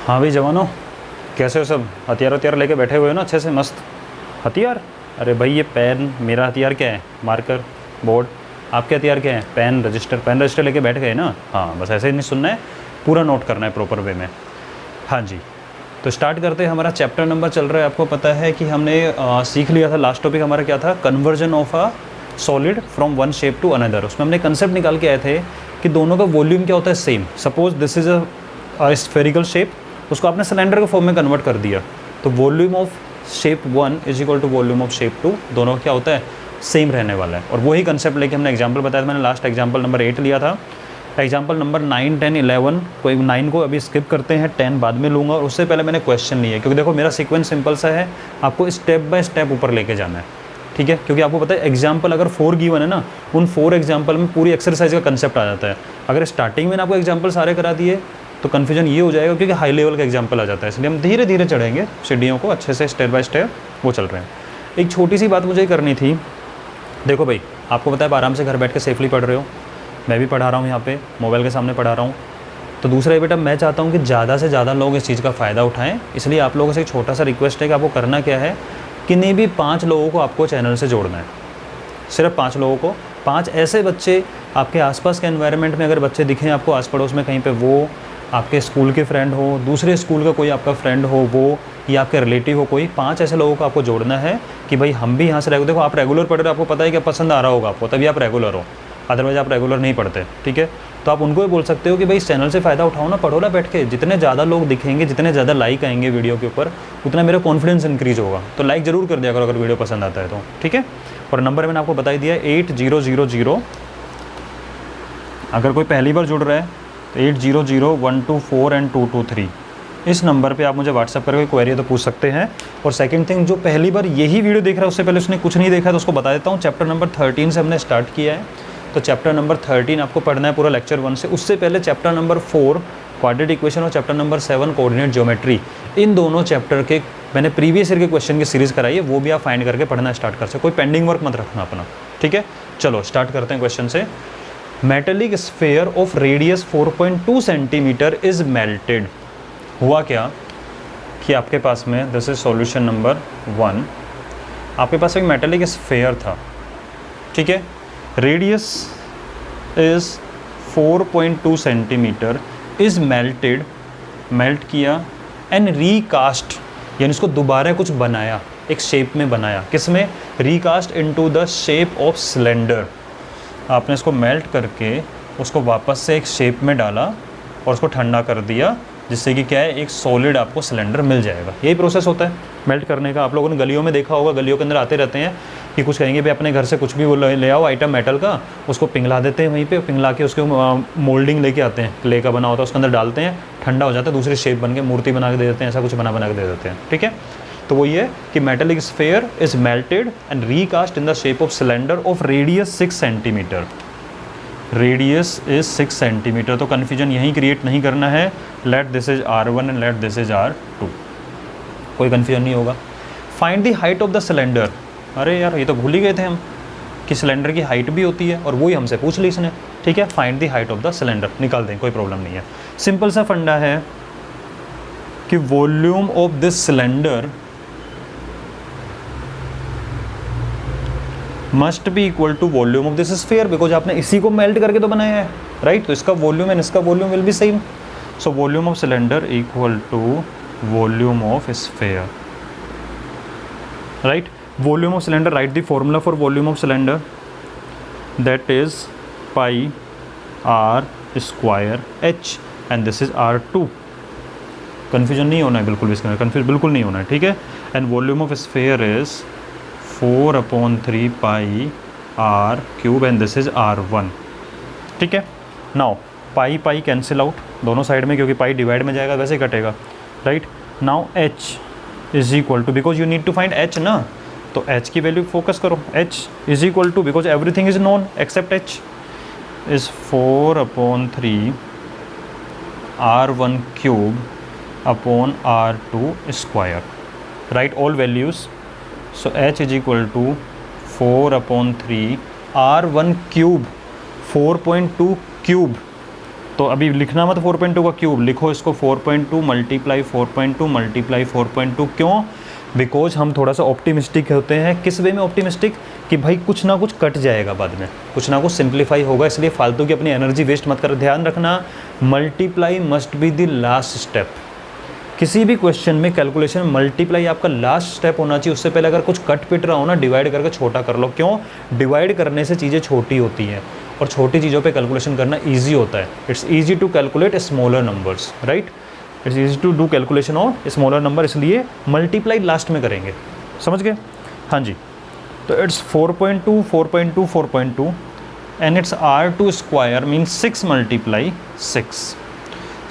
हाँ भाई जवानों, कैसे हो सब? हथियार हथियार लेके बैठे हुए हो ना अच्छे से मस्त। हथियार? अरे भाई ये पेन, मेरा हथियार क्या है? Marker, board. आपके हथियार क्या है? Pen register. पेन रजिस्टर लेके बैठ गए ना? हाँ, बस ऐसे ही नहीं सुनना है, पूरा नोट करना है प्रॉपर वे में। हाँ जी, तो स्टार्ट करते हैं। हमारा चैप्टर नंबर चल रहा है, आपको पता है कि हमने सीख लिया था। लास्ट टॉपिक हमारा क्या था? Conversion of a solid from one shape to another. उसमें हमने कंसेप्ट निकाल के आए थे कि दोनों का वॉल्यूम क्या होता है? Same. Suppose this is a spherical shape, उसको आपने सिलेंडर के फॉर्म में कन्वर्ट कर दिया, तो volume of shape 1 is equal to volume of shape 2, दोनों क्या होता है? सेम रहने वाला है। और वही कंसेप्ट लेके हमने एग्जांपल बताया था। मैंने लास्ट एग्जांपल नंबर 8 लिया था। एग्जांपल नंबर 9, 10, 11, कोई 9 को अभी स्किप करते हैं, 10 बाद में लूँगा। और उससे पहले मैंने क्वेश्चन लिए, क्योंकि देखो मेरा सीक्वेंस सिंपल सा है, आपको स्टेप बाय स्टेप ऊपर लेके जाना है, ठीक है? क्योंकि आपको पता है एग्जाम्पल अगर 4 गिवन है ना, उन 4 एग्जाम्पल में पूरी एक्सरसाइज का कंसेप्ट आ जाता है। अगर स्टार्टिंग में आपको एग्जाम्पल सारे करा दिए तो कन्फ्यूजन ये हो जाएगा, क्योंकि हाई लेवल का एग्जाम्पल आ जाता है। इसलिए हम धीरे धीरे चढ़ेंगे सीढ़ियों को, अच्छे से स्टेप बाय स्टेप वो चल रहे हैं। एक छोटी सी बात मुझे करनी थी। देखो भाई, आपको पता है आराम से घर बैठ के सेफली पढ़ रहे हो, मैं भी पढ़ा रहा हूँ यहाँ पे, मोबाइल के सामने पढ़ा रहा हूँ। तो दूसरा ये बेटा, मैं चाहता हूँ कि ज़्यादा से ज़्यादा लोग इस चीज़ का फ़ायदा उठाएं। इसलिए आप लोगों से एक छोटा सा रिक्वेस्ट है कि आपको करना क्या है, कि नहीं भी 5 लोगों को आपको चैनल से जोड़ना है। सिर्फ 5 लोगों को, 5 ऐसे बच्चे आपके आसपास के एनवायरनमेंट में अगर बच्चे दिखें आपको आस पड़ोस में कहीं पे, वो आपके स्कूल के फ्रेंड हो, दूसरे स्कूल का कोई आपका फ्रेंड हो वो, या आपके रिलेटिव हो कोई, 5 ऐसे लोगों को आपको जोड़ना है कि भाई हम भी यहाँ से देखो आप रेगुलर पढ़ रहे हो, आपको पता है कि पसंद आ रहा होगा आपको, तभी आप रेगुलर हो, अदरवाइज आप रेगुलर नहीं पढ़ते, ठीक है? तो आप उनको भी बोल सकते हो कि भाई इस चैनल से फ़ायदा उठाओ ना, पढ़ो ना बैठ के। जितने ज़्यादा लोग दिखेंगे, जितने ज़्यादा लाइक आएंगे वीडियो के ऊपर, उतना मेरा कॉन्फिडेंस इंक्रीज़ होगा। तो लाइक ज़रूर कर दिया करो अगर वीडियो पसंद आता है तो, ठीक है? और नंबर मैंने आपको बता ही दिया, 8000। अगर कोई पहली बार जुड़ रहा है तो 800124 एंड 223, इस नंबर पे आप मुझे व्हाट्सअप करके क्वेरी है तो पूछ सकते हैं। और सेकंड थिंग, जो पहली बार यही वीडियो देख रहा है, उससे पहले उसने कुछ नहीं देखा है तो उसको बता देता हूँ। चैप्टर नंबर 13 से हमने स्टार्ट किया है, तो चैप्टर नंबर 13 आपको पढ़ना है पूरा लेक्चर 1 से। उससे पहले चैप्टर नंबर 4 क्वाड्रेटिक इक्वेशन और चैप्टर नंबर 7 कोऑर्डिनेट ज्योमेट्री, इन दोनों चैप्टर के मैंने प्रीवियस ईयर के क्वेश्चन की सीरीज़ कराई है, वो भी आप फाइंड करके पढ़ना स्टार्ट कर सकते। कोई पेंडिंग वर्क मत रखना अपना, ठीक है? चलो स्टार्ट करते हैं क्वेश्चन से। Metallic sphere of radius 4.2 centimetre is melted. हुआ क्या कि आपके पास में, दिस इज सॉल्यूशन नंबर 1, आपके पास एक मेटेलिक स्फेयर था, ठीक है? Radius is 4.2 centimetre, is melted, melt किया, एंड रीकास्ट, यानी इसको दोबारा कुछ बनाया, एक शेप में बनाया। किस में? Recast into the shape of cylinder. आपने इसको मेल्ट करके उसको वापस से एक शेप में डाला और उसको ठंडा कर दिया, जिससे कि क्या है, एक सॉलिड आपको सिलेंडर मिल जाएगा। यही प्रोसेस होता है मेल्ट करने का। आप लोगों ने गलियों में देखा होगा, गलियों के अंदर आते रहते हैं कि कुछ कहेंगे भी अपने घर से कुछ भी वो ले आओ आइटम मेटल का, उसको पिघला देते हैं वहीं पे, पिघला के उसके मोल्डिंग लेके आते हैं, क्ले का बना होता है, उसके अंदर डालते हैं, ठंडा हो जाता है, दूसरी शेप बन के मूर्ति बना के दे देते हैं, ऐसा कुछ बना के दे देते हैं, ठीक है? तो वो ये कि metallic sphere is melted and recast in the shape of cylinder of radius 6 centimetre. Radius is 6 centimetre. तो कन्फ्यूजन यहीं क्रिएट नहीं करना है। Late this is R1 and let this is R2, कोई कन्फ्यूजन नहीं होगा। Find the height of the cylinder. अरे यार, ये तो भूल ही गए थे हम कि सिलेंडर की हाइट भी होती है, और वही हमसे पूछ ली इसने, ठीक है? Find the height of the cylinder, निकाल दें, कोई प्रॉब्लम नहीं है। सिंपल सा फंडा है कि volume of this cylinder must be equal to volume of this sphere, because आपने इसी को मेल्ट करके तो बनाया है, राइट? तो इसका वॉल्यूम एंड इसका volume will be same. So volume of cylinder equal to volume of sphere, right? Volume of cylinder, right the formula for volume of cylinder, that is pi r square h, and this is R2। Confusion नहीं होना है बिल्कुल भी, इसका confuse बिल्कुल नहीं होना है, ठीक है? And volume of sphere is 4/3 pi r cube, and this is R1, ठीक है? Now pi pi cancel out दोनों साइड में, क्योंकि पाई डिवाइड में जाएगा वैसे कटेगा, right? Now h is equal to, because you need to find h ना, तो h की वैल्यू फोकस करो। h is equal to, because everything is known except h, is 4/3 R1 cube upon R2 square, right? All values. So h is equal to 4/3 R1 cube, 4.2 cube, तो अभी लिखना मत 4.2 का cube, लिखो इसको 4.2 multiply 4.2 multiply 4.2। क्यों? Because हम थोड़ा सा ऑप्टिमिस्टिक होते हैं। किस वे में ऑप्टिमिस्टिक? कि भाई कुछ ना कुछ कट जाएगा बाद में, कुछ ना कुछ सिंप्लीफाई होगा, इसलिए फालतू की अपनी एनर्जी वेस्ट मत कर। ध्यान रखना, multiply must be the last step. किसी भी क्वेश्चन में कैलकुलेशन मल्टीप्लाई आपका लास्ट स्टेप होना चाहिए। उससे पहले अगर कुछ कट पिट रहा हो ना, डिवाइड करके छोटा कर लो। क्यों? डिवाइड करने से चीज़ें छोटी होती हैं और छोटी चीज़ों पे कैलकुलेशन करना ईजी होता है। It's easy to calculate smaller numbers, right? It's easy to do calculation of smaller number, इसलिए मल्टीप्लाई लास्ट में करेंगे। समझ गए? हाँ जी। तो इट्स 4.2 4.2 4.2 and it's R2 square means 6 multiply 6।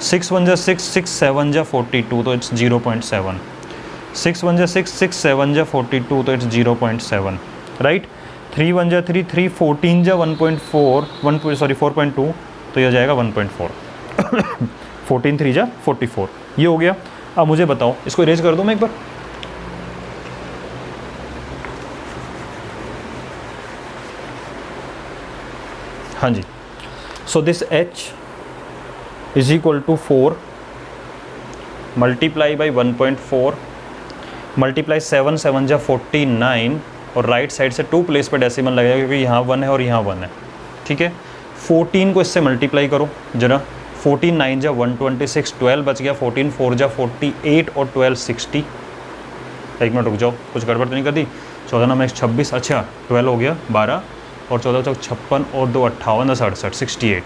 6 1 जा 6, 6 7 जा 42, तो इट्स 0.7। 6 1 जा 6, 6 7 जा 42, तो इट्स 0.7, राइट? 3 1 जा 3, 3 14 जा 4.2, तो यह जाएगा 1.4। 14 3 जा 44, ये हो गया। अब मुझे बताओ, इसको इरेज कर दूँ मैं एक बार। हाँ जी। So this h is equal to 4 multiply by 1.4 multiply 7 7 जा 49, और राइट साइड से 2 प्लेस पे डेसिमल लगेगा क्योंकि यहाँ 1 है और यहाँ 1 है। ठीक है, 14 को इससे मल्टीप्लाई करो जरा। 14 9 जा 126, 12 बच गया। 14 4 जा 48 और 12 60। एक मिनट रुक जाओ, कुछ गड़बड़ तो नहीं कर दी? 14 9 26, अच्छा 12 हो गया 12, और 14 चौक 56 और 2 58 68 68।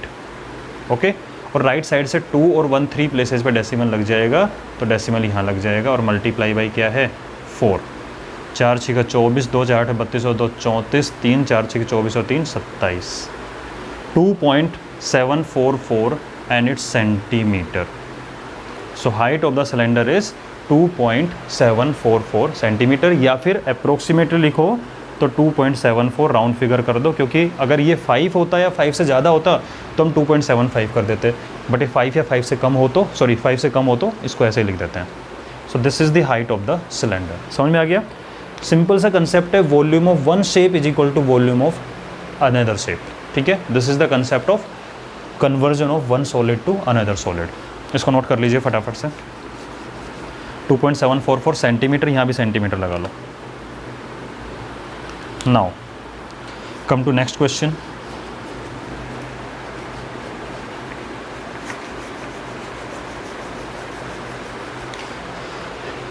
ओके, और राइट साइड से 2 और 1 3 प्लेसेस पे डेसिमल लग जाएगा, तो डेसिमल यहाँ लग जाएगा, और मल्टीप्लाई बाई क्या है? 4। 4 6 24, 2 4 8 32 और 2 34, 3 4 6 24 और 3 27। 2.744 and it's centimeter. So height of the cylinder is 2.744 centimetre, या फिर अप्रोक्सीमेटली लिखो तो 2.74 राउंड फिगर कर दो, क्योंकि अगर ये 5 होता या 5 से ज़्यादा होता तो हम 2.75 कर देते, बट ये 5 या 5 से कम हो तो, सॉरी 5 से कम हो तो इसको ऐसे ही लिख देते हैं। So this is the height of the cylinder. समझ में आ गया? सिंपल सा कंसेप्ट है, volume of one shape is equal to volume of another shape. ठीक है, this is the concept of conversion of one solid to another solid. इसको note कर लीजिए फटाफट से। 2.744 सेंटीमीटर, यहाँ भी सेंटीमीटर लगा लो। Now come to next question.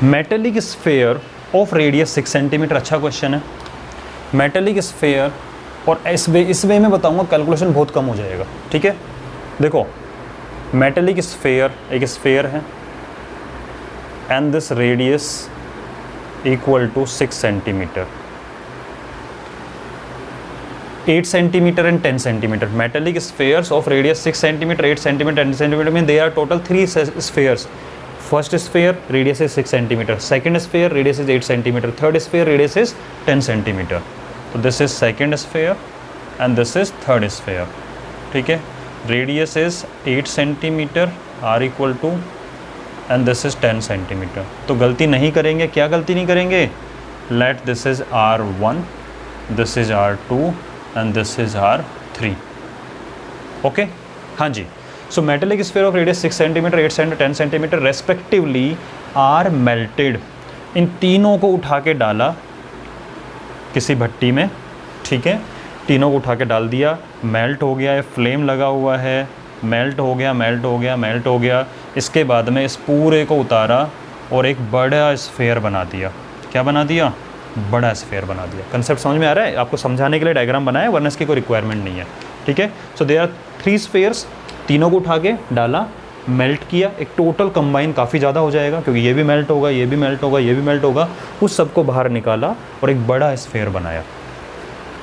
Metallic sphere of radius 6 centimetre. अच्छा क्वेश्चन है। मेटेलिक स्फेयर, और इस वे में बताऊंगा कैलकुलेशन बहुत कम हो जाएगा। ठीक है, देखो मेटेलिक स्फेयर एक स्फेयर है and this radius equal to 6 centimetre, 8 centimetre and 10 centimetre. Metallic spheres of radius 6 centimetre, 8 centimetre, 10 centimetre mean they are total 3 spheres. First sphere radius is 6 centimetre, second sphere radius is 8 centimetre, third sphere radius is 10 centimetre. तो this is second sphere and this is third sphere. ठीक है, radius is 8 centimetre, r equal to, and this is 10 centimetre. तो गलती नहीं करेंगे। क्या गलती नहीं करेंगे? Let this is R1, this is R2 and this is R3। Okay, हाँ जी। So metallic sphere of radius 6 centimeter, 8 centimeter, 10 centimeter respectively are melted। इन तीनों को उठा के डाला किसी भट्टी में। ठीक है, तीनों को उठा के डाल दिया, मेल्ट हो गया है, फ्लेम लगा हुआ है, मेल्ट हो गया, मेल्ट हो गया, मेल्ट हो गया। इसके बाद में इस पूरे को उतारा और एक बड़ा स्फेयर बना दिया। क्या बना दिया? बड़ा स्फेयर बना दिया। कंसेप्ट समझ में आ रहा है? आपको समझाने के लिए डायग्राम बनाया, वरना इसकी कोई रिक्वायरमेंट नहीं है। ठीक है, सो देयर आर 3 स्फेयर्स। तीनों को उठा के डाला, मेल्ट किया, एक टोटल कंबाइन काफ़ी ज़्यादा हो जाएगा क्योंकि ये भी मेल्ट होगा, ये भी मेल्ट होगा, ये भी मेल्ट होगा। उस सबको बाहर निकाला और एक बड़ा स्फेयर बनाया।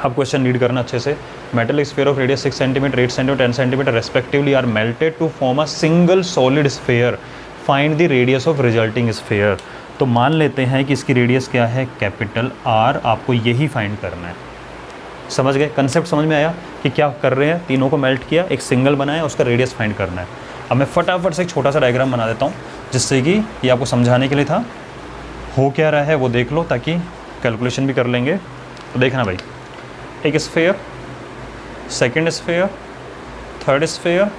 अब क्वेश्चन रीड करना अच्छे से। Metallic sphere of radius 6 centimetre, 8 centimetre, 10 centimetre respectively are melted to form a single solid sphere. Find the radius of resulting sphere. तो मान लेते हैं कि इसकी रेडियस क्या है? Capital R। आपको यही फाइंड करना है। समझ गए? कंसेप्ट समझ में आया कि क्या कर रहे हैं? तीनों को मेल्ट किया, एक सिंगल बनाया, उसका रेडियस फाइंड करना है। अब मैं फटाफट से एक छोटा सा डायग्राम बना देता हूँ जिससे कि ये आपको समझाने के लिए था। हो क्या रहा है वो देख लो, ताकि कैलकुलेशन भी कर लेंगे। तो देखना भाई, एक sphere, second sphere, third sphere,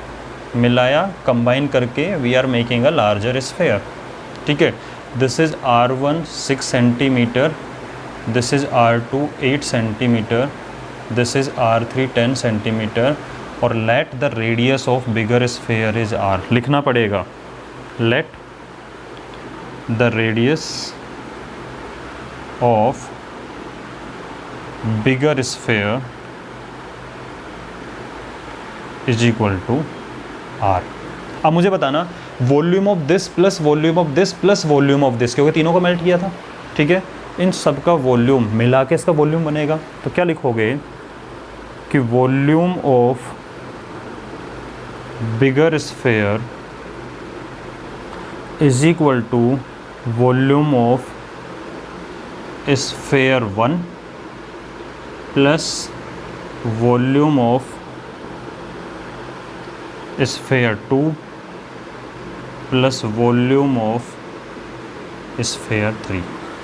मिलाया, कंबाइन करके we are making a larger sphere, ठीक है। This is R1 6 centimetre, this is R2 8 centimetre, this is R3 10 centimetre, और let the radius of bigger sphere is R। लिखना पड़ेगा let the radius of bigger sphere is equal to R। अब मुझे बताना volume of this plus volume of this plus volume of this, क्योंकि तीनों को melt किया था, ठीक है। इन सब का वॉल्यूम मिला के इसका वॉल्यूम बनेगा। तो क्या लिखोगे कि volume of bigger sphere is equal to volume of sphere 1 plus volume of sphere 2 plus volume of sphere 3।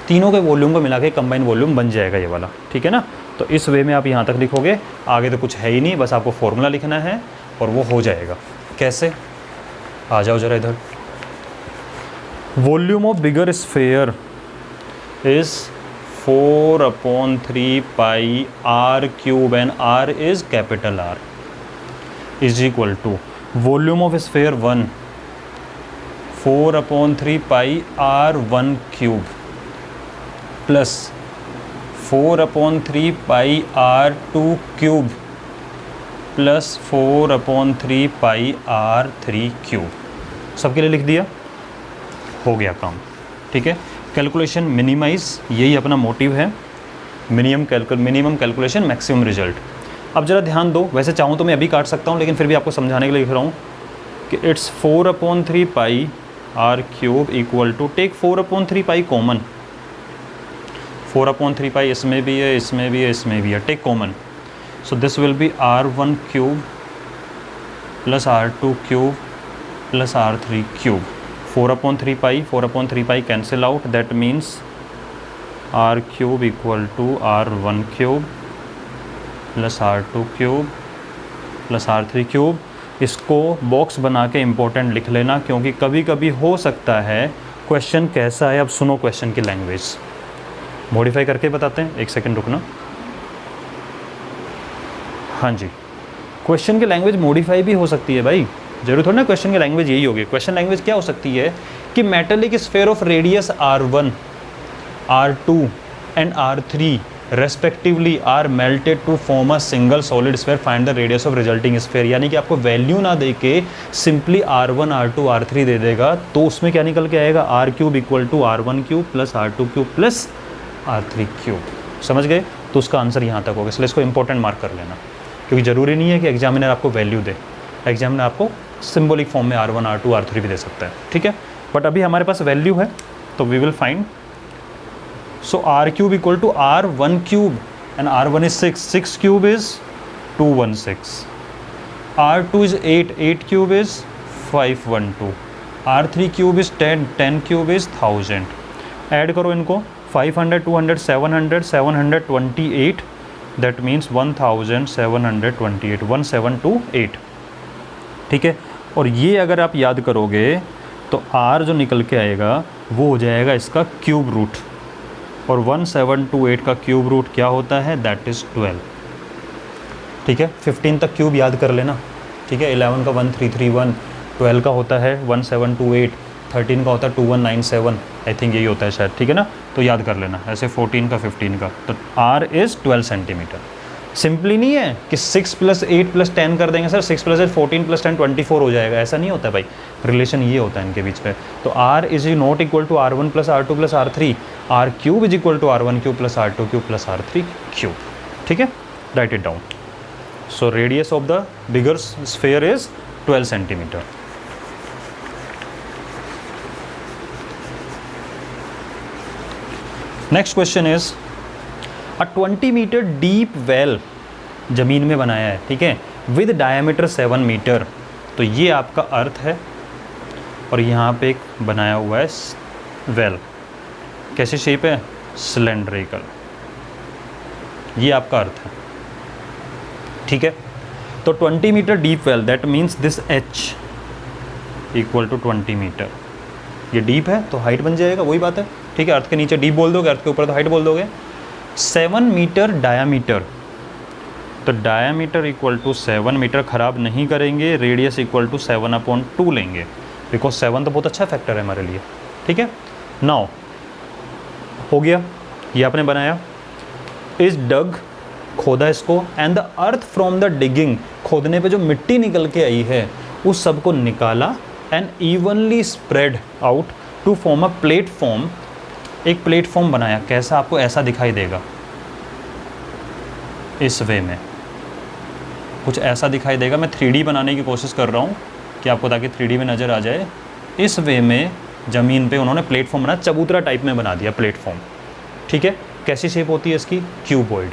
तीनों के वॉल्यूम को मिला के कंबाइन वॉल्यूम बन जाएगा ये वाला, ठीक है ना। तो इस वे में आप यहाँ तक लिखोगे, आगे तो कुछ है ही नहीं, बस आपको फॉर्मूला लिखना है और वो हो जाएगा। कैसे, आ जाओ जरा इधर। Volume of bigger sphere is 4/3 pi R³ and R is capital R is equal to volume of sphere 1 4/3 pi R⁴ plus 4/3 pi R⁴ plus 4/3 pi R⁵। सबके लिए लिख दिया, हो गया काम, ठीक है। कैलकुलेशन मिनिमाइज, यही अपना मोटिव है, मिनिमम कैलकुलेशन मैक्सिमम रिजल्ट। अब ज़रा ध्यान दो, वैसे चाहूँ तो मैं अभी काट सकता हूँ, लेकिन फिर भी आपको समझाने के लिए लिख रहा हूँ कि it's 4/3 pi R³ equal to, take 4/3 pi common, 4/3 pi इसमें भी है, इसमें भी है, इसमें भी है, take common. So this will be R⁴ plus R⁵ plus R⁵। 4/3 pi cancel out, that means R³ equal to R⁴ plus R⁵ plus R⁵। इसको बॉक्स बना के इम्पोर्टेंट लिख लेना, क्योंकि कभी कभी हो सकता है क्वेश्चन कैसा है। अब सुनो क्वेश्चन की लैंग्वेज, मॉडिफाई करके बताते हैं, एक सेकंड रुकना। हाँ जी, क्वेश्चन की लैंग्वेज मॉडिफाई भी हो सकती है भाई, जरूर थोड़ा ना क्वेश्चन की लैंग्वेज यही होगी। क्वेश्चन लैंग्वेज क्या हो सकती है कि metallic sphere of radius R1, R2 and R3 respectively are melted to form a single solid sphere, find the radius of resulting sphere. यानी कि आपको वैल्यू ना दे के सिंपली R1, R2, R3 दे देगा, तो उसमें क्या निकल के आएगा, R³ equal to R⁴ plus R⁵ plus R⁵। समझ गए? तो उसका आंसर यहाँ तक होगा, इसलिए इसको इंपॉर्टेंट मार्क कर लेना, क्योंकि ज़रूरी नहीं है कि एग्जामिनर आपको वैल्यू दे, एग्जामिनर आपको सिंबॉलिक फॉर्म में R1, R2, R3 भी दे सकता है, ठीक है। बट अभी हमारे पास वैल्यू है, तो we will find. So R³ equal to R⁴ and R1 is 6, 6³ is 216, R2 is 8, 8³ is 512, R⁵ is 10, 10³ is 1000। Add करो इनको, 500, 200, 700, 728, दैट मीन्स 1728, 1728, ठीक है। और ये अगर आप याद करोगे तो R जो निकल के आएगा वो हो जाएगा इसका क्यूब रूट, और 1728 का क्यूब रूट क्या होता है, दैट इज़ 12, ठीक है। 15 तक क्यूब याद कर लेना, ठीक है। 11 का 1331, 12 का होता है 1728, 13 का होता है 2197, आई थिंक यही होता है शायद, ठीक है ना। तो याद कर लेना ऐसे 14 का 15 का, तो R इज़ 12 सेंटीमीटर। सिंपली नहीं है कि 6 + 8 + 10 कर देंगे सर, 6 + 8 14 + 10 24 हो जाएगा, ऐसा नहीं होता भाई। रिलेशन ये होता है इनके बीच में। तो R is not equal to R1 + R2 + R3, R³ is equal to R⁴ + R⁵ + R⁵, ठीक है। Right it down. So radius of the bigger sphere is 12 centimetre. Next question is a 20 metre deep well ज़मीन में बनाया है, ठीक है, with diameter 7 metre. तो ये आपका अर्थ है और यहाँ पे एक बनाया हुआ है वेल, कैसी शेप है, सिलेंड्रिकल, ये आपका अर्थ है, ठीक है। तो 20 metre deep well, that means this H equal to 20 metre. ये डीप है तो हाइट बन जाएगा, वही बात है, ठीक है। अर्थ के नीचे डीप बोल दोगे, अर्थ के ऊपर तो हाइट बोल दोगे। 7 मीटर डायामीटर, तो डायामीटर इक्वल टू 7 मीटर, ख़राब नहीं करेंगे। रेडियस इक्वल टू 7/2 लेंगे, बिकॉज 7 तो बहुत अच्छा फैक्टर है हमारे लिए, ठीक है। नाउ हो गया, ये आपने बनाया। इस डग, खोदा इसको, and the earth from the digging, खोदने पे जो मिट्टी निकल के आई है उस सब को निकाला, and evenly spread out to form a platform, एक प्लेटफॉर्म बनाया। कैसा, आपको ऐसा दिखाई देगा, इस वे में कुछ ऐसा दिखाई देगा। मैं 3D बनाने की कोशिश कर रहा हूँ कि आपको ताकि 3D में नज़र आ जाए। इस वे में ज़मीन पे उन्होंने प्लेटफॉर्म बनाया, चबूतरा टाइप में बना दिया प्लेटफॉर्म, ठीक है। कैसी शेप होती है इसकी, क्यूबॉइड।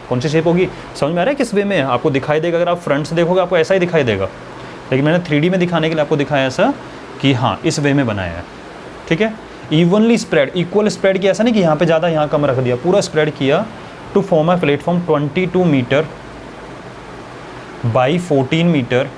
कौन सी शेप होगी, समझ में आ रहा है किस वे में आपको दिखाई देगा। अगर आप फ्रंट से देखोगे आपको ऐसा ही दिखाई देगा, लेकिन मैंने 3D में दिखाने के लिए आपको दिखाया ऐसा कि हाँ इस वे में बनाया है, ठीक है। इवनली स्प्रेड, इक्वल स्प्रेड किया, ऐसा नहीं कि यहाँ पे ज़्यादा यहाँ कम रख दिया, पूरा स्प्रेड किया to form a platform 22 metre by 14 metre.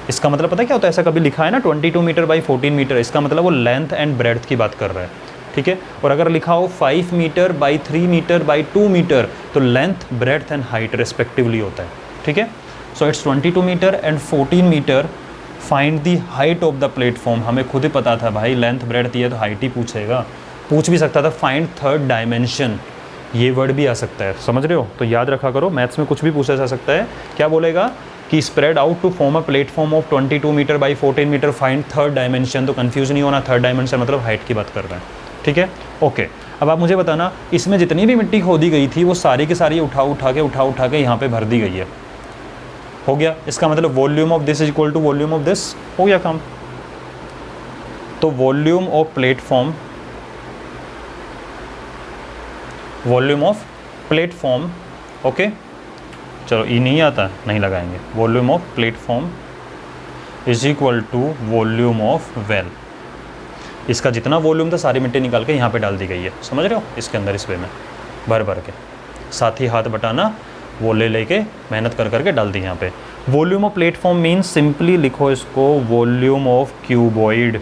इसका मतलब पता है क्या होता है, ऐसा कभी लिखा है ना 22 मीटर बाई 14 मीटर, इसका मतलब वो लेंथ एंड ब्रेड्थ की बात कर रहा है, ठीक है। और अगर लिखा हो 5 metre by 3 metre by 2 metre, तो length, breadth and height respectively होता है, ठीक है। So it's 22 metre and 14 metre. Find the height of the platform, हमें खुद ही पता था भाई लेंथ ब्रेड्थ दिया तो हाइट ही पूछेगा, पूछ भी सकता था। फाइंड थर्ड डायमेंशन, ये वर्ड भी आ सकता है, समझ रहे हो। तो याद रखा करो, मैथ्स में कुछ भी पूछा जा सकता है। क्या बोलेगा कि spread out to form a platform of 22 metre by 14 metre, find third dimension. तो कंफ्यूज नहीं होना, थर्ड डायमेंशन मतलब हाइट की बात कर रहे हैं, ठीक है। ओके, अब आप मुझे बताना, इसमें जितनी भी मिट्टी खोदी गई थी वो सारी की सारी उठा के यहाँ पे भर दी गई है। हो गया, इसका मतलब volume of this is equal to volume of this, हो गया काम। तो volume of platform, volume of platform, okay चलो ई नहीं आता, नहीं लगाएंगे। Volume of platform is equal to volume of well. इसका जितना वॉल्यूम था सारी मिट्टी निकाल के यहाँ पे डाल दी गई है, समझ रहे हो, इसके अंदर इस वे में भर भर के, साथ ही हाथ बटाना वो ले लेके मेहनत कर करके डाल दी यहाँ पे। Volume of platform means, simply लिखो इसको, volume of cuboid.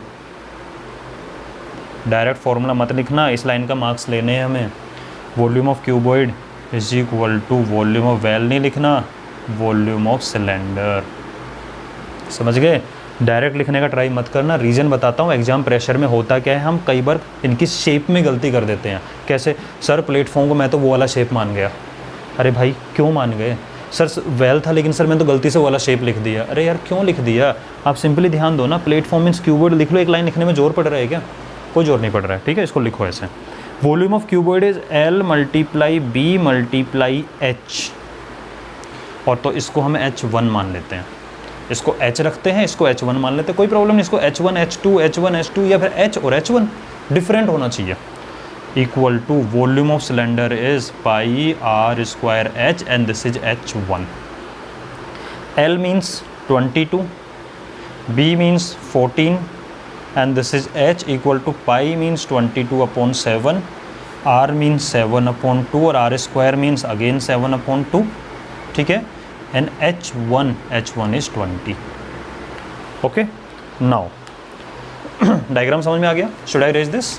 Direct formula मत लिखना, इस लाइन का मार्क्स लेने हैं हमें। Volume of cuboid is equal to volume of well नहीं लिखना, वॉल्यूम ऑफ सिलेंडर, समझ गए। डायरेक्ट लिखने का ट्राई मत करना, रीज़न बताता हूँ। एग्जाम प्रेशर में होता क्या है, हम कई बार इनकी शेप में गलती कर देते हैं। कैसे, सर प्लेटफॉर्म को मैं तो वो वाला शेप मान गया। अरे भाई क्यों मान गए, सर वेल था लेकिन सर मैंने तो गलती से वो वाला शेप लिख दिया। अरे यार क्यों लिख दिया, आप सिंपली ध्यान दो ना, प्लेटफॉर्म मीन्स क्यूबॉइड लिख लो। एक लाइन लिखने में जोर पड़ रहा है क्या, कोई जोर नहीं पड़ रहा है, ठीक है। इसको लिखो ऐसे, volume of cuboid is L multiply B multiply H, और तो इसको हम H1 मान लेते हैं, इसको H रखते हैं, इसको H1 मान लेते हैं, कोई प्रॉब्लम नहीं। इसको H1 H2 H1 H2 या फिर H और H1 डिफरेंट होना चाहिए। Equal to volume of cylinder is pi R square H and this is H1। L means 22, B means 14 and this is H equal to pi means 22/7, R means 7/2 और R square means again 7/2, ठीक है। and H1 is 20, okay। now diagram समझ में आ गया, should I erase this?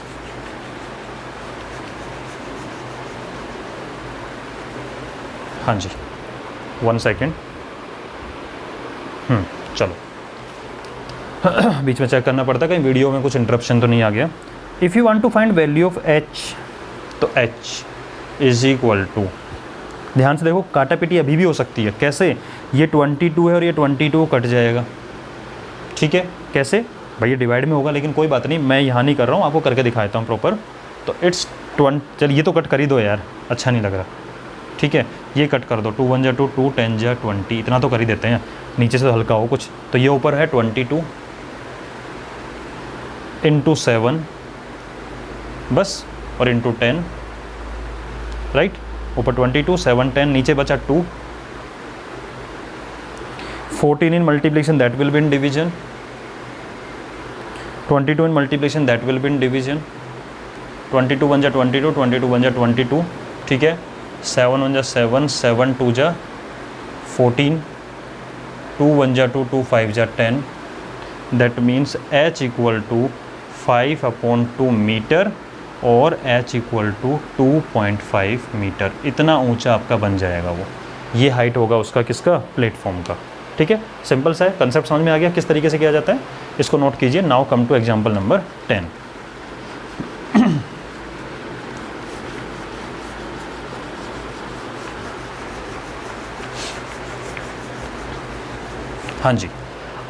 हाँ जी, 1 second, चलो बीच में चेक करना पड़ता है कहीं वीडियो में कुछ इंटरप्शन तो नहीं आ गया। If you want to find value of H, तो H इज इक्वल टू, ध्यान से देखो, काटा पीटी अभी भी हो सकती है। कैसे, ये 22 है और ये 22 कट जाएगा, ठीक है। कैसे भाई, ये डिवाइड में होगा, लेकिन कोई बात नहीं, मैं यहाँ नहीं कर रहा हूँ, आपको करके दिखाता हूँ प्रॉपर। तो इट्स 20, चलिए ये तो कट कर ही दो यार, अच्छा नहीं लग रहा, ठीक है। ये कट कर दो, 2 1 जा 2, 2 10 जा 20, इतना तो कर ही देते हैं, नीचे से तो हल्का हो कुछ। तो ये ऊपर है 22 इंटू 7 बस, और इंटू 10, राइट। ऊपर 22 7 10, नीचे बचा 2, 14 इन multiplication that will be in division, 22 in multiplication that will be in division, 22 1 जा 22, 22 1 जा 22, ठीक है। 7 1 जा 7, 7 2 जा 14, 2 1 जा 2, 2 5 जा 10, that means h equal to 5/2 metre और h इक्वल टू 2.5 मीटर, इतना ऊंचा आपका बन जाएगा वो। ये हाइट होगा उसका, किसका, प्लेटफॉर्म का। ठीक है, सिंपल सा है, कंसेप्ट समझ में आ गया किस तरीके से किया जाता है, इसको नोट कीजिए। Now come to example number 10। हाँ जी,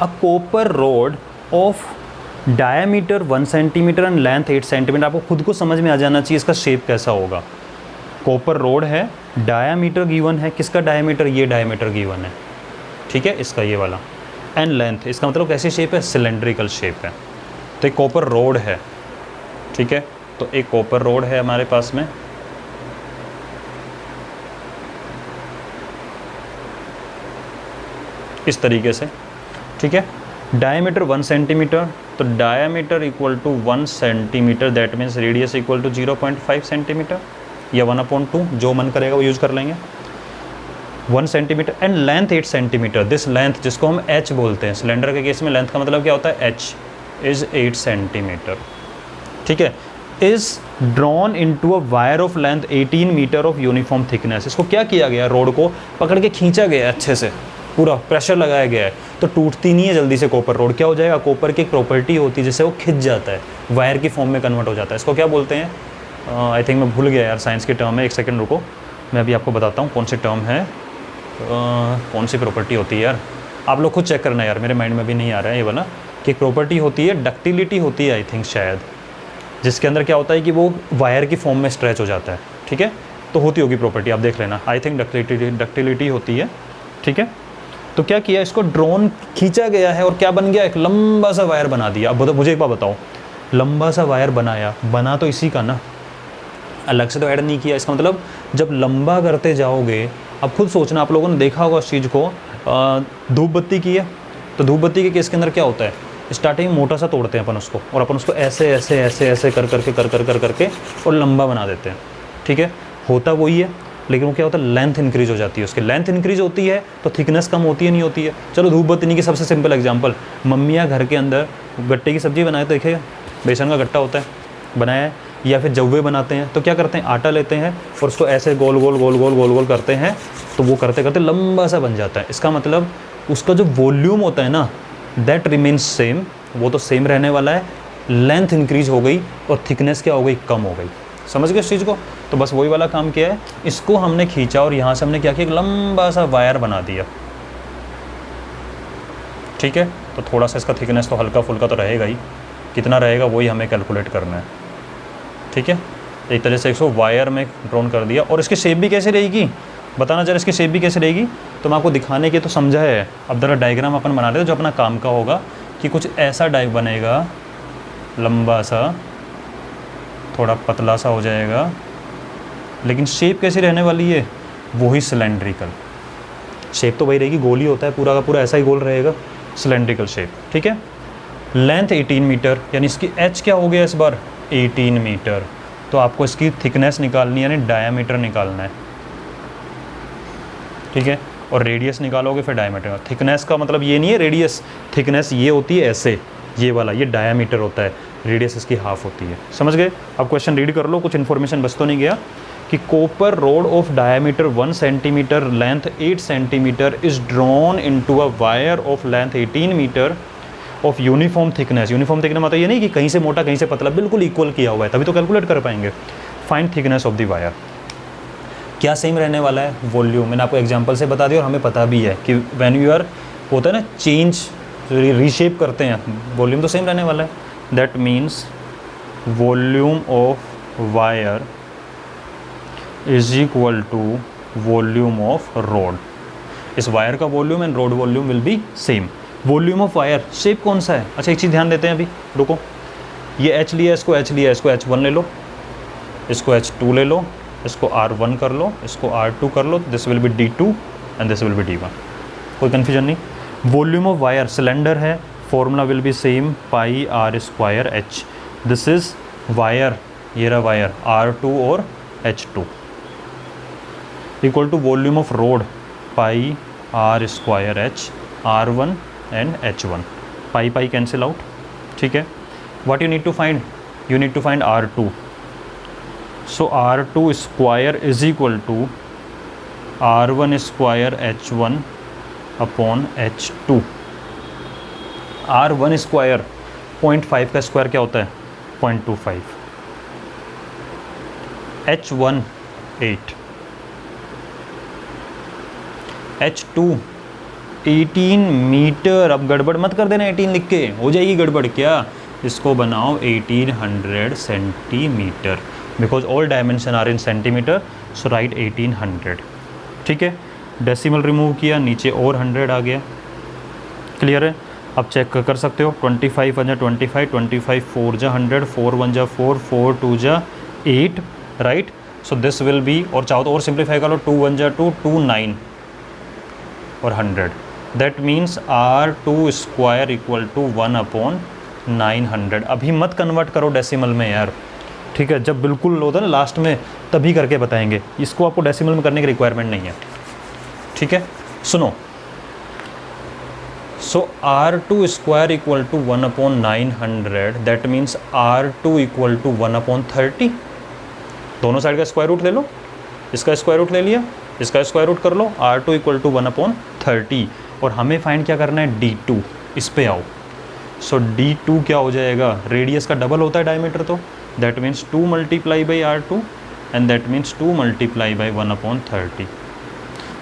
a copper rod of diameter 1 centimetre and length 8 centimetre. आपको खुद को समझ में आ जाना चाहिए इसका शेप कैसा होगा। कॉपर रोड है, डायामीटर गिवन है, किसका डायामीटर, ये डायामीटर गिवन है, ठीक है, इसका ये वाला, एंड लेंथ, इसका मतलब कैसी शेप है, सिलेंड्रिकल शेप है। तो एक कॉपर रोड है, ठीक है, तो एक कॉपर रोड है हमारे पास में, इस तरीके से, ठीक है, डायमीटर 1 सेंटीमीटर, तो diameter equal to 1 centimetre, that means radius equal to 0.5 centimetre या 1/2, जो मन करेगा वो यूज़ कर लेंगे। 1 centimetre and length 8 centimetre. This length जिसको हम h बोलते हैं, सिलेंडर के केस में लेंथ का मतलब क्या होता है, h इज़ 8 सेंटीमीटर, ठीक है, is drawn into a wire of length 18 metre of uniform thickness. इसको क्या किया गया, रोड को पकड़ के खींचा गया अच्छे से, पूरा प्रेशर लगाया गया है, तो टूटती नहीं है जल्दी से कॉपर रोड। क्या हो जाएगा, कॉपर की एक प्रॉपर्टी होती है जिससे वो खिंच जाता है, वायर की फॉर्म में कन्वर्ट हो जाता है। इसको क्या बोलते हैं, आई थिंक मैं भूल गया यार, साइंस की टर्म है, एक सेकंड रुको, मैं अभी आपको बताता हूँ कौन सी टर्म है, कौन सी प्रॉपर्टी होती है यार, आप लोग खुद चेक करना यार, मेरे माइंड में भी नहीं आ रहा है ये वाला, कि एक प्रॉपर्टी होती है, डक्टिलिटी होती है आई थिंक शायद, जिसके अंदर क्या होता है कि वो वायर की फॉर्म में स्ट्रेच हो जाता है, ठीक है, तो होती होगी प्रॉपर्टी, आप देख लेना, आई थिंक डक्टिलिटी होती है, ठीक है। तो क्या किया, इसको ड्रोन खींचा गया है और क्या बन गया, एक लंबा सा वायर बना दिया। अब मुझे एक बात बताओ, लंबा सा वायर बनाया, बना तो इसी का ना, अलग से तो ऐड नहीं किया। इसका मतलब जब लंबा करते जाओगे, अब खुद सोचना, आप लोगों ने देखा होगा उस चीज़ को, धूप बत्ती की है, तो धूप बत्ती के केस के अंदर क्या होता है, स्टार्टिंग में मोटा सा तोड़ते हैं अपन उसको, और अपन उसको ऐसे ऐसे ऐसे ऐसे कर करके और लंबा बना देते हैं, ठीक है, होता वही है, लेकिन वो क्या होता है, लेंथ इंक्रीज हो जाती है उसकी, लेंथ इंक्रीज होती है तो थिकनेस कम होती है, नहीं होती है। चलो धूप बत्ती की सबसे सिंपल एग्जांपल, मम्मियाँ घर के अंदर गट्टे की सब्ज़ी बनाए तो देखिएगा, बेसन का गट्टा होता है, बनाया है, या फिर जव्वे बनाते हैं, तो क्या करते हैं, आटा लेते हैं और उसको ऐसे गोल गोल करते हैं, तो वो करते करते लंबा सा बन जाता है। इसका मतलब उसका जो वॉल्यूम होता है ना, दैट रिमेन्स सेम, वो तो सेम रहने वाला है, लेंथ इंक्रीज हो गई और थिकनेस क्या हो गई, कम हो गई। समझ गए इस चीज़ को, तो बस वही वाला काम किया है, इसको हमने खींचा और यहाँ से हमने क्या किया, एक लंबा सा वायर बना दिया, ठीक है। तो थोड़ा सा इसका थिकनेस तो हल्का फुल्का तो रहेगा ही, कितना रहेगा वही हमें कैलकुलेट करना है, ठीक है। एक तरह से इसको वायर में ड्रॉन कर दिया, और इसकी शेप भी कैसे रहेगी, बताना जरा, इसकी शेप भी कैसे रहेगी, तो मैं आपको दिखाने के तो समझा है। अब जरा डायग्राम अपन बना लेते जो अपना काम का होगा, कि कुछ ऐसा डाइव बनेगा, लंबा सा, थोड़ा पतला सा हो जाएगा, लेकिन शेप कैसी रहने वाली है, वही सिलेंड्रिकल शेप, तो वही रहेगी, गोल ही होता है पूरा का पूरा, ऐसा ही गोल रहेगा, सिलेंड्रिकल शेप, ठीक है। लेंथ 18 मीटर, यानी इसकी h क्या हो गया इस बार, 18 मीटर, तो आपको इसकी थिकनेस निकालनी है, यानी डायामीटर निकालना है, ठीक है, और रेडियस निकालोगे फिर डायामीटर। थिकनेस का मतलब ये नहीं है रेडियस, थिकनेस ये होती है ऐसे, ये वाला, ये डायामीटर होता है, रेडियस इसकी हाफ होती है। समझ गए, अब क्वेश्चन रीड कर लो, कुछ इन्फॉर्मेशन बच तो नहीं गया, कि copper rod of diameter 1 centimetre, length 8 centimetre is drawn into a wire of length 18 metre of uniform thickness. Uniform thickness मतलब ये नहीं कि कहीं से मोटा कहीं से पतला, बिल्कुल इक्वल किया हुआ है, तभी तो कैलकुलेट कर पाएंगे। Find thickness of the wire, क्या सेम रहने वाला है, वॉल्यूम, मैंने आपको एग्जांपल से बता दिया, और हमें पता भी है कि व्हेन यू आर होता है ना चेंज, रीशेप करते हैं, वॉल्यूम तो सेम रहने वाला है, that means volume of wire is equal to volume of rod. इस वायर का volume and rod volume will be same. Volume of wire, shape कौन सा है, अच्छा एक चीज़ ध्यान देते हैं अभी, रुको, ये h लिया, इसको h लिया, इसको h1 ले लो, इसको h2 ले लो, इसको R1 कर लो, इसको R2 कर लो, this will be D2 and this will be D1, कोई कन्फ्यूजन नहीं। वॉल्यूम ऑफ वायर, सिलेंडर है, formula will be same, pi R square H, this is wire, ये रहा वायर, R2 और H2, equal to volume of rod, pi R square H, R1 and H1, pi pi cancel out, ठीक है। What you need to find, you need to find R2। So R2 square is equal to R1 square H1 upon H2। R1 square 0.5 का square क्या होता है 0.25, H1 8, H2 18 metre. अब गड़बड़ मत कर देना 18 लिख के, हो जाएगी गड़बड़। क्या, इसको बनाओ 1800 centimetre, because all dimension are in centimetre, so write 1800, ठीक है। डेसिमल रिमूव किया, नीचे और 100 आ गया, क्लियर है। अब चेक कर सकते हो, 25 × 25, 25 4 जा 100, 4 1 जा 4, 4 2 जा 8, right. So this will B, और चाहो तो और सिंप्लीफाई कर लो, 2 1 जा 2, 2 9 और 100। That means R2 square equal to 1/900। अभी मत कन्वर्ट करो डेसिमल में यार, ठीक है। जब बिल्कुल होता है ना लास्ट में, तभी करके बताएंगे। इसको आपको डेसिमल में करने की रिक्वायरमेंट नहीं है, ठीक है। सुनो, so R2 square equal to 1/900, that means R2 equal to 1/30। दोनों साइड का स्क्वायर रूट ले लो, इसका स्क्वायर रूट ले लिया, इसका स्क्वायर रूट कर लो, R2 इक्वल टू 1/30। और हमें फाइंड क्या करना है, D2। इस पे आओ। सो D2 क्या हो जाएगा, रेडियस का डबल होता है डायमीटर, तो that means 2 multiply by R2 and that means 2 multiply by 1/30।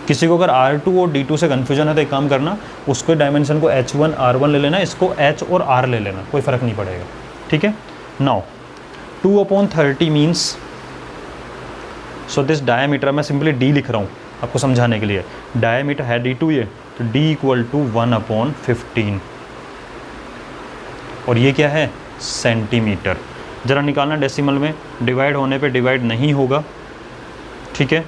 किसी को अगर R2 और D2 से कन्फ्यूजन है तो एक काम करना, उसके डायमेंशन को H1 R1 ले लेना, इसको H और R ले लेना, कोई फ़र्क नहीं पड़ेगा, ठीक है। Now 2/30 means, so this diameter, मैं सिंपली D लिख रहा हूँ आपको समझाने के लिए। डायमीटर है D2 ये, तो D इक्वल टू 1/15, और ये क्या है, सेंटीमीटर। ज़रा निकालना डेसिमल में, डिवाइड होने पे डिवाइड नहीं होगा, ठीक है।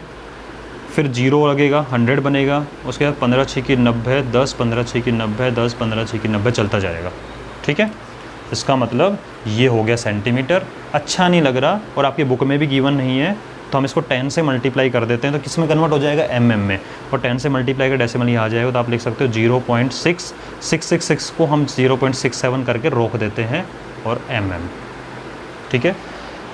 फिर 0 लगेगा, 100 बनेगा, उसके बाद 15 6 की 90, 10 15 6 की 90, 10 15 6 की 90 चलता जाएगा, ठीक है। इसका मतलब ये हो गया सेंटीमीटर। अच्छा नहीं लग रहा और आपकी बुक में भी गिवन नहीं है, तो हम इसको 10 से मल्टीप्लाई कर देते हैं, तो किस में कन्वर्ट हो जाएगा, mm में। और 10 से मल्टीप्लाई का डेसिमल ये आ जाएगा, तो आप लिख सकते हो 0.6666 को हम 0.67 करके रोक देते हैं और mm, ठीक है।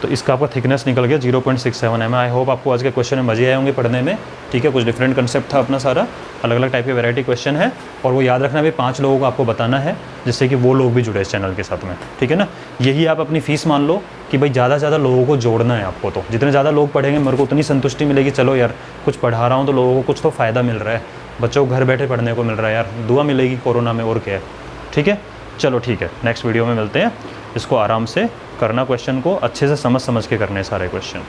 तो इसका आपका थिकनेस निकल गया 0.67 mm। आई होप आपको आज के क्वेश्चन में मज़े आए होंगे पढ़ने में, ठीक है। कुछ डिफरेंट कंसेप्ट था अपना सारा, अलग अलग टाइप के वैरायटी क्वेश्चन है, और वो याद रखना भी 5 लोगों को आपको बताना है, जिससे कि वो लोग भी जुड़े इस चैनल के साथ में, ठीक है ना। यही आप अपनी फ़ीस मान लो कि भाई ज़्यादा से ज़्यादा लोगों को जोड़ना है आपको, तो जितने ज़्यादा लोग पढ़ेंगे मेरे को उतनी संतुष्टि मिलेगी। चलो यार, कुछ पढ़ा रहा हूँ तो लोगों को कुछ तो फ़ायदा मिल रहा है, बच्चों को घर बैठे पढ़ने को मिल रहा है यार, दुआ मिलेगी कोरोना में, और क्या है, ठीक है। चलो ठीक है, नेक्स्ट वीडियो में मिलते हैं। इसको आराम से करना, क्वेश्चन को अच्छे से समझ के करने सारे क्वेश्चन।